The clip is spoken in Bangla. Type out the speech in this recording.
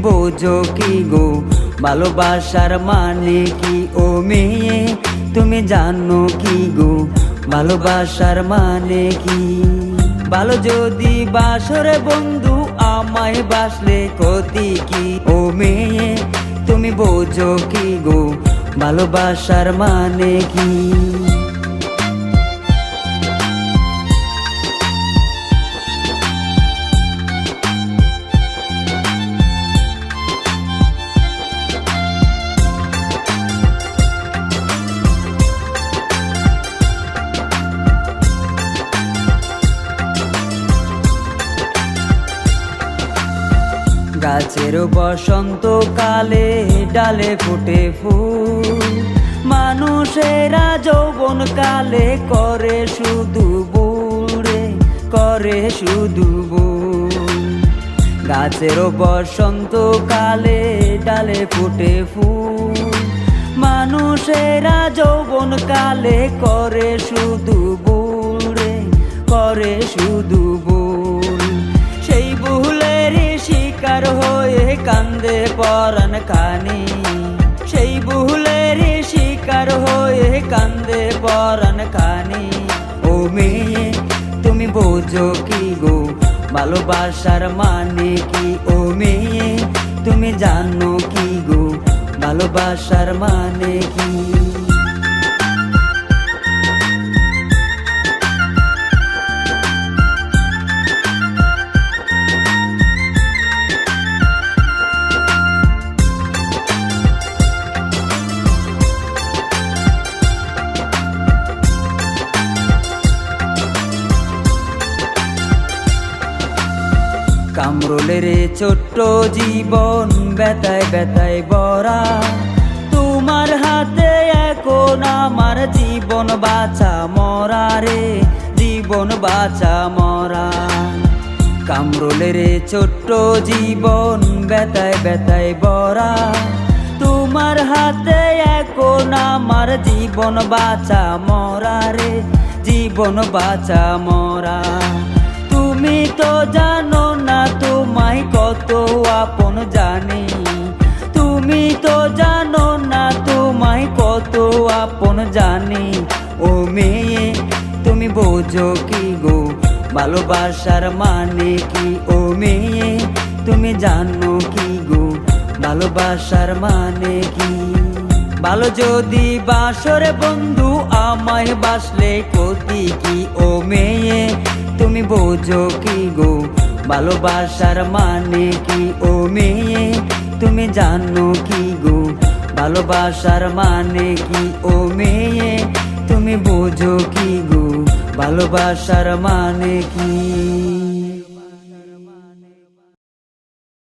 বোঝো কি গো ভালোবাসার মানে কি? ও মেয়ে তুমি জানো কি গো ভালোবাসার মানে কি? ভালো যদি বাসরে বন্ধু আমায় বাসলে ক্ষতি কি? ও মেয়ে তুমি বোঝো কি গো ভালোবাসার মানে কি? গাছের বসন্তকালে ডালে ফুটে ফুল, মানুষেরা যৌবন কালে করে শুধু বুড়ে, করে শুধু বুড়। গাছের বসন্তকালে ডালে ফুটে ফুল, মানুষেরা যৌবন কালে করে শুধু বুড়ে, করে শুধু বুড়। সেই ভুলের শিকার হয়ে কান্দে পরাণ খানি, সেই ভুলের শিকার হয়ে কান্দে পরাণ খানি। ও মেয়ে তুমি বোঝো কি গো ভালোবাসার মানে কি? ও মেয়ে তুমি জানো কি গো ভালোবাসার মানে কি? কামরুলের ছোট্ট জীবন ব্যথায় ব্যথায় ভরা, তোমার হাতে এখন আমার জীবন বাঁচা মরা রে, জীবন বাঁচা মরা। কামরুলের ছোট্ট জীবন ব্যথায় ব্যথায় ভরা, তোমার হাতে এখন আমার জীবন বাঁচা মরা রে, জীবন বাঁচা মরা। তুমি তো জানো না তোমায় কত আপন জানি, তুমি তো জানো না তোমায় কত আপন জানি। ও মেয়ে তুমি বোঝো কি গো ভালোবাসার মানে কি? ও মেয়ে তুমি জানো কি গো ভালোবাসার মানে কি? ভালো যদি বাসরে বন্ধু আমায় বাসলে ক্ষতি কি? ও মেয়ে তুমি বোঝো কি গো ভালোবাসার মানে কি? ও মেয়ে তুমি জানো কি গো ভালোবাসার মানে কি? ও মেয়ে তুমি বোঝো কি গো ভালোবাসার মানে কি?